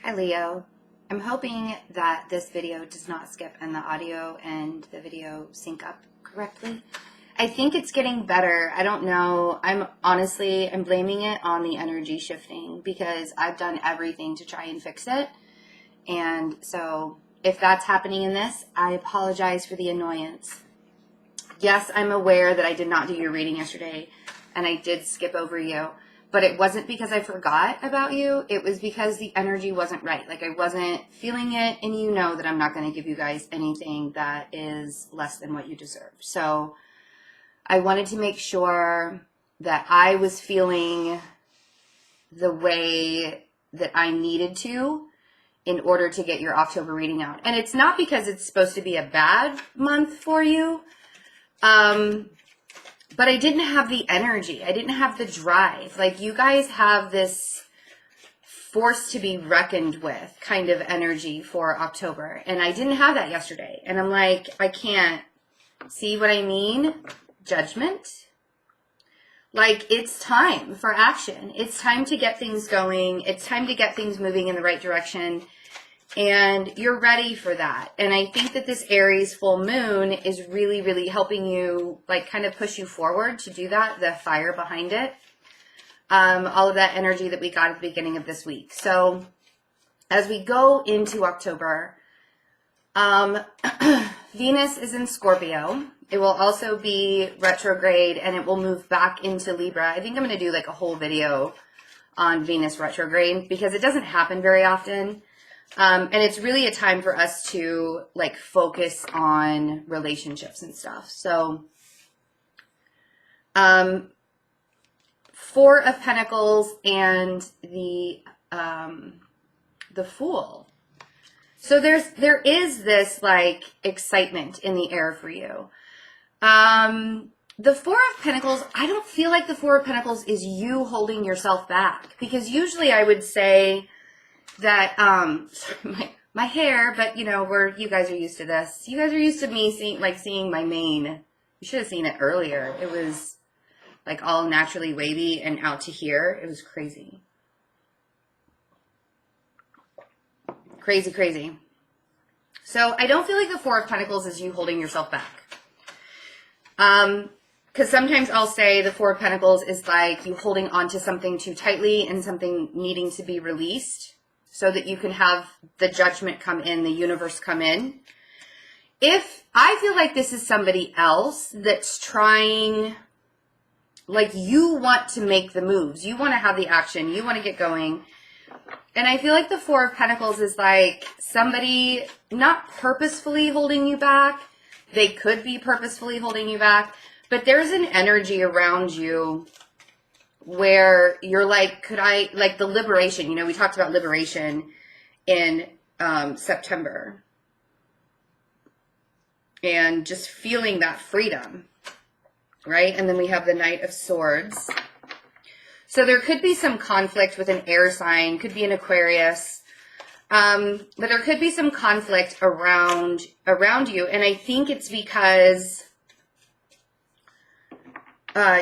Hi Leo. I'm hoping that this video does not skip and the audio and the video sync up correctly. I think it's getting better. I don't know. I'm blaming it on the energy shifting because I've done everything to try and fix it. And so if that's happening in this, I apologize for the annoyance. Yes, I'm aware that I did not do your reading yesterday and I did skip over you. But it wasn't because I forgot about you. It was because the energy wasn't right. Like I wasn't feeling it. And you know that I'm not going to give you guys anything that is less than what you deserve. So I wanted to make sure that I was feeling the way that I needed to in order to get your October reading out. And it's not because it's supposed to be a bad month for you. But I didn't have the energy. I didn't have the drive. Like you guys have this force to be reckoned with kind of energy for October. And I didn't have that yesterday. And I'm like, I can't. See what I mean? Judgment. Like it's time for action. It's time to get things going. It's time to get things moving in the right direction. And you're ready for that. And I think that this Aries full moon is really, really helping you like kind of push you forward to do that. The fire behind it. All of that energy that we got at the beginning of this week. So as we go into October, Venus is in Scorpio. It will also be retrograde and it will move back into Libra. I think I'm going to do like a whole video on Venus retrograde because it doesn't happen very often. And it's really a time for us to like focus on relationships and stuff. So, Four of Pentacles and the Fool. So there is this like excitement in the air for you. The Four of Pentacles, I don't feel like the Four of Pentacles is you holding yourself back because usually I would say that my hair, but you know, you guys are used to this. You guys are used to me seeing my mane. You should have seen it earlier. It was like all naturally wavy and out to here. It was crazy. Crazy, crazy. So I don't feel like the Four of Pentacles is you holding yourself back. Because sometimes I'll say the Four of Pentacles is like you holding onto something too tightly and something needing to be released, so that you can have the judgment come in, the universe come in. If I feel like this is somebody else that's trying, like you want to make the moves, you want to have the action, you want to get going. And I feel like the Four of Pentacles is like somebody not purposefully holding you back. They could be purposefully holding you back, but there's an energy around you where you're like, could I, like the liberation, you know, we talked about liberation in September and just feeling that freedom, right? And then we have the Knight of Swords. So there could be some conflict with an air sign, could be an Aquarius, but there could be some conflict around you. And I think it's because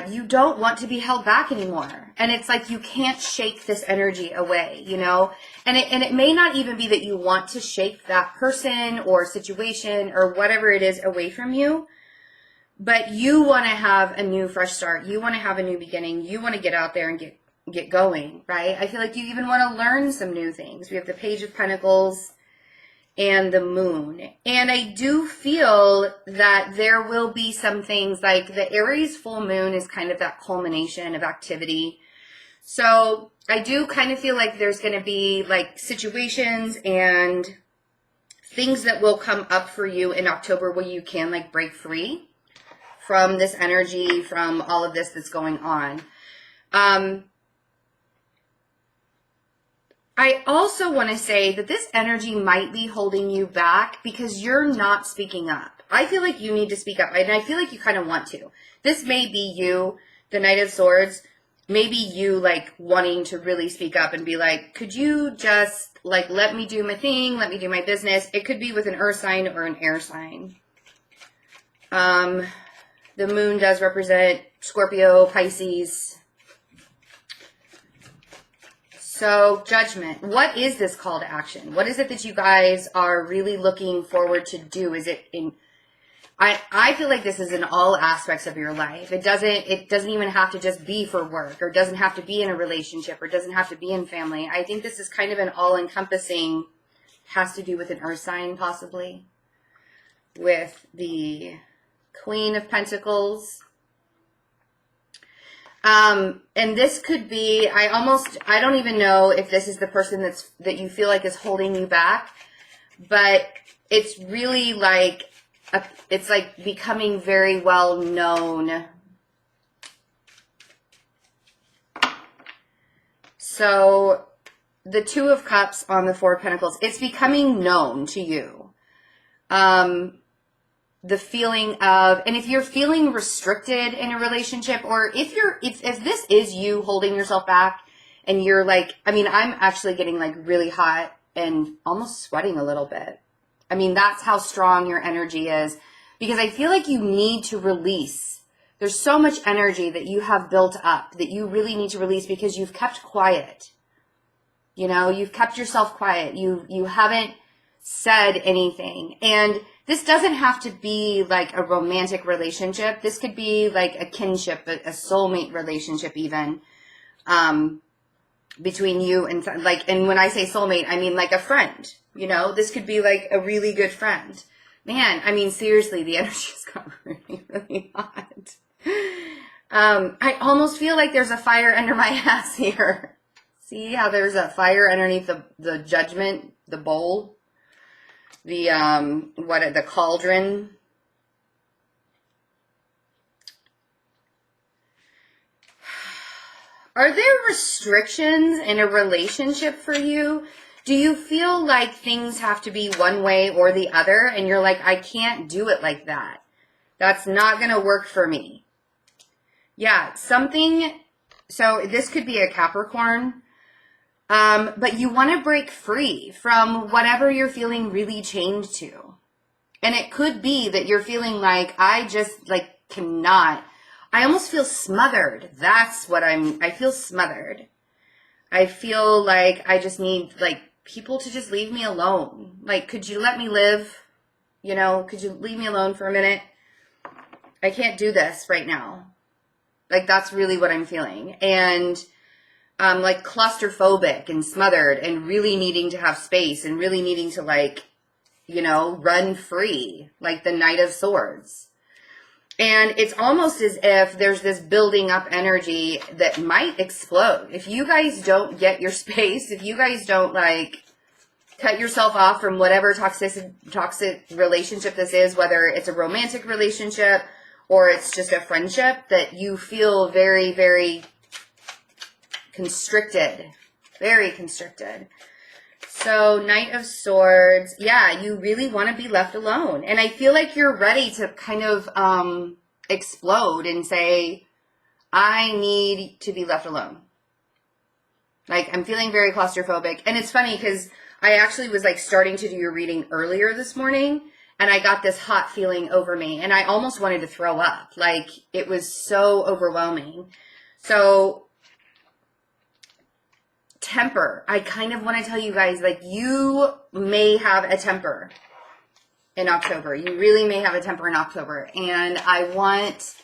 you don't want to be held back anymore. And it's like you can't shake this energy away, you know? And it may not even be that you want to shake that person or situation or whatever it is away from you, but you want to have a new fresh start. You want to have a new beginning. You want to get out there and get going, right? I feel like you even want to learn some new things. We have the Page of Pentacles and the Moon. And I do feel that there will be some things like the Aries full moon is kind of that culmination of activity. So I do kind of feel like there's going to be like situations and things that will come up for you in October where you can like break free from this energy, from all of this that's going on. I also want to say that this energy might be holding you back because you're not speaking up. I feel like you need to speak up, and I feel like you kind of want to. This may be you, the Knight of Swords, maybe you like wanting to really speak up and be like, could you just like let me do my thing, let me do my business. It could be with an earth sign or an air sign. The moon does represent Scorpio, Pisces. So Judgment, what is this call to action? What is it that you guys are really looking forward to do? Is it in, I feel like this is in all aspects of your life. It doesn't even have to just be for work, or doesn't have to be in a relationship, or doesn't have to be in family. I think this is kind of an all-encompassing, has to do with an earth sign possibly, with the Queen of Pentacles. And this could be, I don't even know if this is the person that you feel like is holding you back, but it's really like, it's like becoming very well known. So the Two of Cups on the Four of Pentacles, it's becoming known to you. The feeling of, and if you're feeling restricted in a relationship, or if this is you holding yourself back and you're like, I mean, I'm actually getting like really hot and almost sweating a little bit. I mean, that's how strong your energy is, because I feel like you need to release. There's so much energy that you have built up that you really need to release, because you've kept quiet. You know, you've kept yourself quiet. You haven't said anything. And this doesn't have to be like a romantic relationship. This could be like a kinship, a soulmate relationship even, between you and like, and when I say soulmate, I mean like a friend, you know, this could be like a really good friend. Man, I mean, seriously, the energy's got really, really hot. I almost feel like there's a fire under my ass here. See how there's a fire underneath the Judgment, the bowl, the cauldron. Are there restrictions in a relationship for you? Do you feel like things have to be one way or the other, and you're like, I can't do it like that. That's not going to work for me. Yeah, something, so this could be a Capricorn, but you want to break free from whatever you're feeling really chained to. And it could be that you're feeling like, I just like cannot, I almost feel smothered. That's what I feel smothered. I feel like I just need like people to just leave me alone. Like, could you let me live? You know, could you leave me alone for a minute? I can't do this right now. Like, that's really what I'm feeling. And like claustrophobic and smothered and really needing to have space and really needing to like, you know, run free, like the Knight of Swords. And it's almost as if there's this building up energy that might explode. If you guys don't get your space, if you guys don't like cut yourself off from whatever toxic relationship this is, whether it's a romantic relationship or it's just a friendship, that you feel very, very constricted, very constricted. So Knight of Swords, yeah, you really want to be left alone. And I feel like you're ready to kind of explode and say, I need to be left alone. Like, I'm feeling very claustrophobic. And it's funny because I actually was like starting to do your reading earlier this morning, and I got this hot feeling over me, and I almost wanted to throw up. Like, it was so overwhelming. So temper. I kind of want to tell you guys, like, you may have a temper in October. You really may have a temper in October. And I want,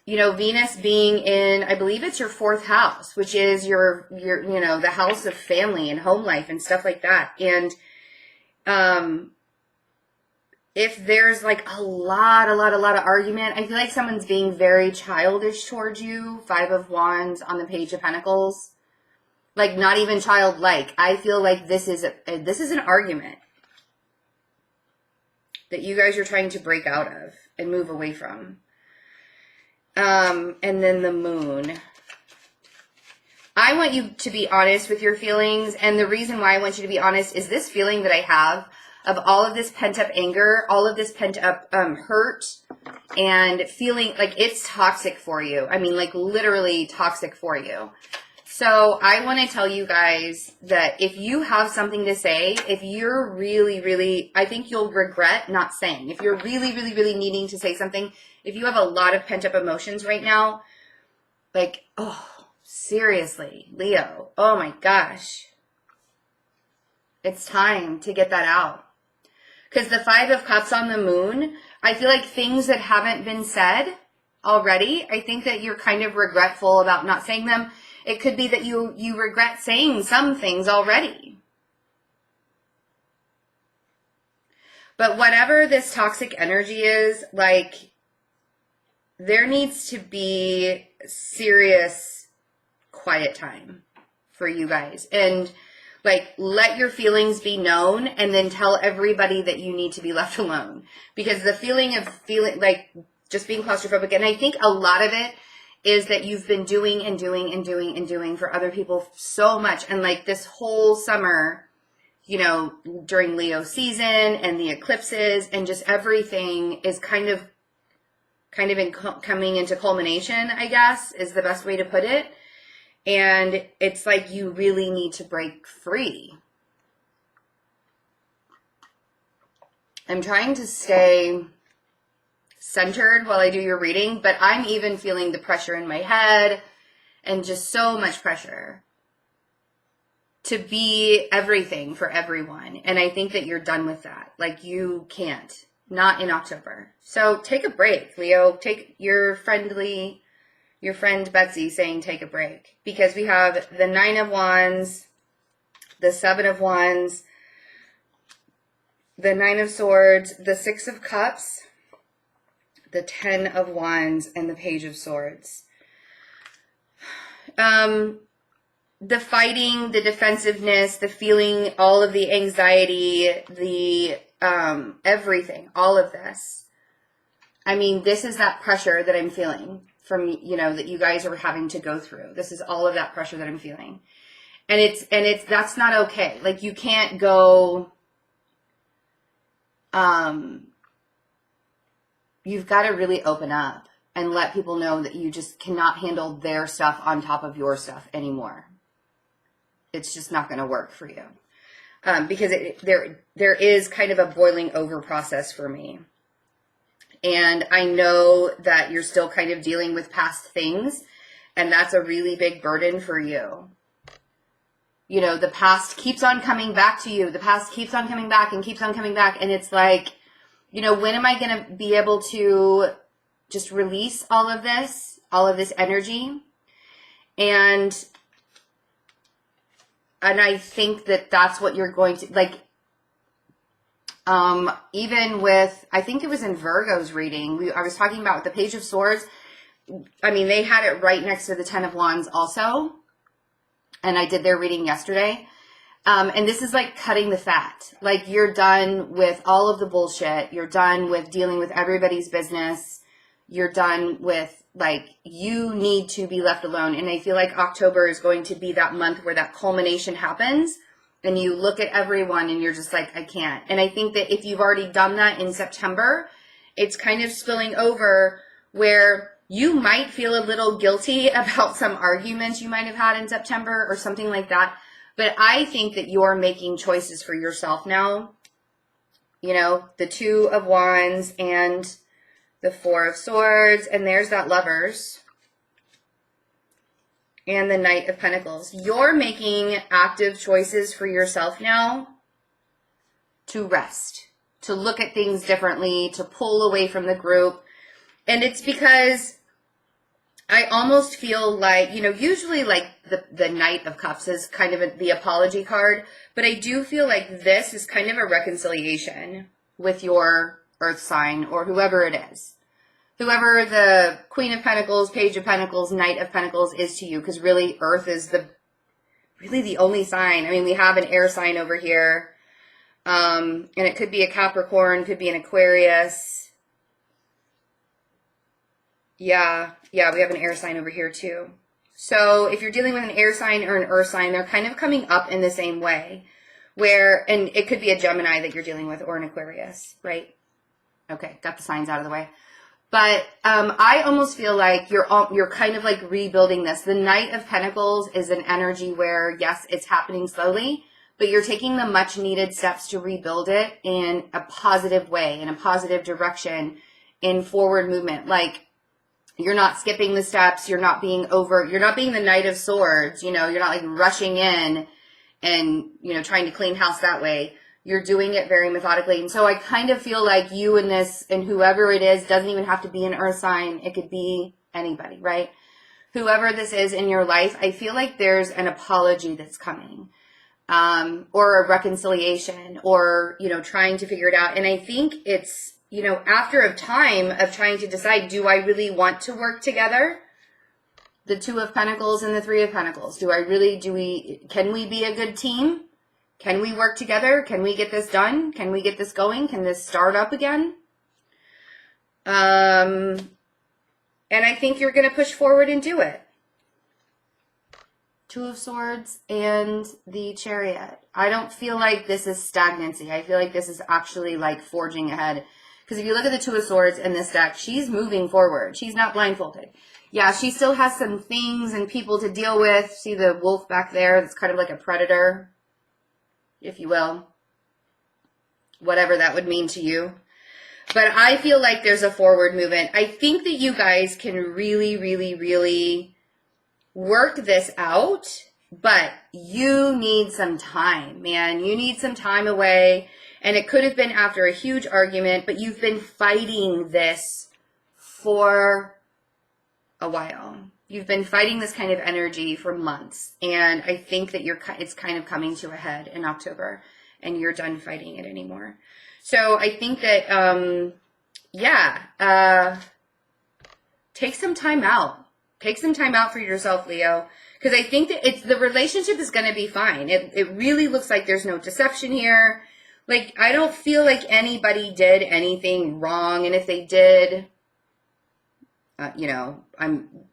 you know, Venus being in, I believe it's your 4th house, which is your, you know, the house of family and home life and stuff like that. And, if there's like a lot of argument, I feel like someone's being very childish towards you. 5 of Wands on the Page of Pentacles. Like, not even childlike. I feel like this is an argument that you guys are trying to break out of and move away from. And then the Moon. I want you to be honest with your feelings. And the reason why I want you to be honest is this feeling that I have of all of this pent-up anger, all of this pent-up hurt, and feeling like it's toxic for you. I mean, like, literally toxic for you. So I want to tell you guys that if you have something to say, if you're really, really, I think you'll regret not saying. If you're really, really, really needing to say something, if you have a lot of pent-up emotions right now, like, oh, Seriously, Leo. Oh my gosh. It's time to get that out. Because the 5 of Cups on the moon, I feel like things that haven't been said already, I think that you're kind of regretful about not saying them. It could be that you regret saying some things already. But whatever this toxic energy is, like, there needs to be serious quiet time for you guys. And, like, let your feelings be known and then tell everybody that you need to be left alone. Because the feeling of like, just being claustrophobic, and I think a lot of it is that you've been doing and doing and doing and doing for other people so much. And, like, this whole summer, you know, during Leo season and the eclipses and just everything is kind of coming into culmination, I guess, is the best way to put it. And it's like you really need to break free. I'm trying to stay centered while I do your reading, but I'm even feeling the pressure in my head and just so much pressure to be everything for everyone. And I think that you're done with that. Like, you can't. Not in October. So take a break, Leo. Take your friend Betsy saying take a break. Because we have the 9 of Wands, the 7 of Wands, the 9 of Swords, the 6 of Cups, the 10 of Wands, and the Page of Swords. The fighting, the defensiveness, the feeling, all of the anxiety, the everything, all of this. I mean, this is that pressure that I'm feeling from, you know, that you guys are having to go through. This is all of that pressure that I'm feeling. And that's not okay. Like, you can't go, you've got to really open up and let people know that you just cannot handle their stuff on top of your stuff anymore. It's just not going to work for you. Because there is kind of a boiling over process for me. And I know that you're still kind of dealing with past things, and that's a really big burden for you. You know, the past keeps on coming back to you. The past keeps on coming back and keeps on coming back. And it's like, you know, when am I going to be able to just release all of this energy? And I think that that's what you're going to, like, even with, I think it was in Virgo's reading, I was talking about the Page of Swords. I mean, they had it right next to the 10 of Wands also. And I did their reading yesterday. And this is like cutting the fat. Like, you're done with all of the bullshit. You're done with dealing with everybody's business. You're done with, like, you need to be left alone. And I feel like October is going to be that month where that culmination happens. And you look at everyone and you're just like, I can't. And I think that if you've already done that in September, it's kind of spilling over where you might feel a little guilty about some arguments you might have had in September or something like that. But I think that you're making choices for yourself now. You know, the 2 of Wands and the 4 of Swords, and there's that Lovers. And the Knight of Pentacles. You're making active choices for yourself now to rest, to look at things differently, to pull away from the group. And it's because I almost feel like, you know, usually like the Knight of Cups is kind of the apology card, but I do feel like this is kind of a reconciliation with your earth sign or whoever it is. Whoever the Queen of Pentacles, Page of Pentacles, Knight of Pentacles is to you, because really Earth is really the only sign. I mean, we have an air sign over here, and it could be a Capricorn, could be an Aquarius. Yeah, we have an air sign over here too. So if you're dealing with an air sign or an earth sign, they're kind of coming up in the same way. And it could be a Gemini that you're dealing with or an Aquarius, right? Okay, got the signs out of the way. But I almost feel like you're kind of like rebuilding this. The Knight of Pentacles is an energy where, yes, it's happening slowly, but you're taking the much needed steps to rebuild it in a positive way, in a positive direction, in forward movement. Like, You're not skipping the steps. You're not being the Knight of Swords. You know, you're not like rushing in and, you know, trying to clean house that way. You're doing it very methodically. And so I kind of feel like you and this and whoever it is doesn't even have to be an earth sign. It could be anybody, right? Whoever this is in your life, I feel like there's an apology that's coming, or a reconciliation, or, you know, trying to figure it out. And I think it's, you know, after a time of trying to decide, do I really want to work together? The Two of Pentacles and the Three of Pentacles. Can we be a good team? Can we work together? Can we get this done? Can we get this going? Can this start up again? And I think you're going to push forward and do it. Two of Swords and the Chariot. I don't feel like this is stagnancy. I feel like this is actually like forging ahead. Because if you look at the Two of Swords in this deck, she's moving forward. She's not blindfolded. Yeah, she still has some things and people to deal with. See the wolf back there? That's kind of like a predator, if you will. Whatever that would mean to you. But I feel like there's a forward movement. I think that you guys can really, really, really work this out. But you need some time, man. You need some time away. And it could have been after a huge argument, but you've been fighting this for a while. You've been fighting this kind of energy for months. And I think that it's kind of coming to a head in October, and you're done fighting it anymore. So I think that, take some time out. Take some time out for yourself, Leo. Because I think that the relationship is going to be fine. It really looks like there's no deception here. Like, I don't feel like anybody did anything wrong. And if they did, you know,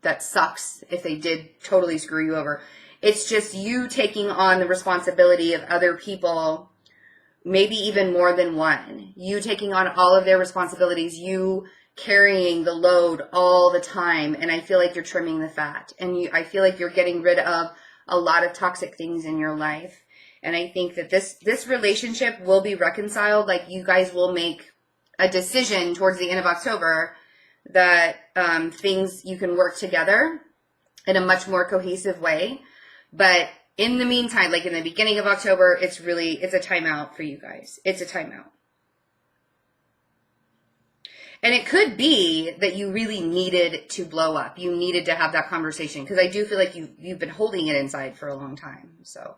that sucks if they did totally screw you over. It's just you taking on the responsibility of other people, maybe even more than one. You taking on all of their responsibilities, you carrying the load all the time. And I feel like you're trimming the fat. And I feel like you're getting rid of a lot of toxic things in your life. And I think that this relationship will be reconciled. Like, you guys will make a decision towards the end of October that you can work together in a much more cohesive way. But in the meantime, like in the beginning of October, it's a timeout for you guys. It's a timeout. And it could be that you really needed to blow up. You needed to have that conversation, because I do feel like you've been holding it inside for a long time. So.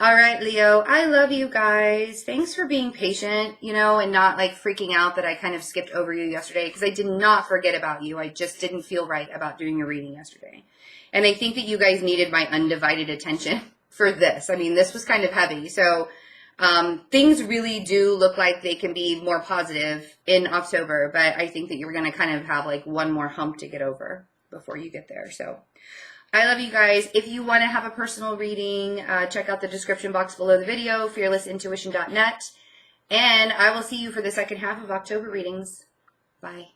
All right, Leo, I love you guys. Thanks for being patient, you know, and not like freaking out that I kind of skipped over you yesterday, because I did not forget about you. I just didn't feel right about doing your reading yesterday. And I think that you guys needed my undivided attention for this. I mean, this was kind of heavy. So things really do look like they can be more positive in October, but I think that you're going to kind of have like one more hump to get over before you get there. So I love you guys. If you want to have a personal reading, check out the description box below the video, fearlessintuition.net. And I will see you for the second half of October readings. Bye.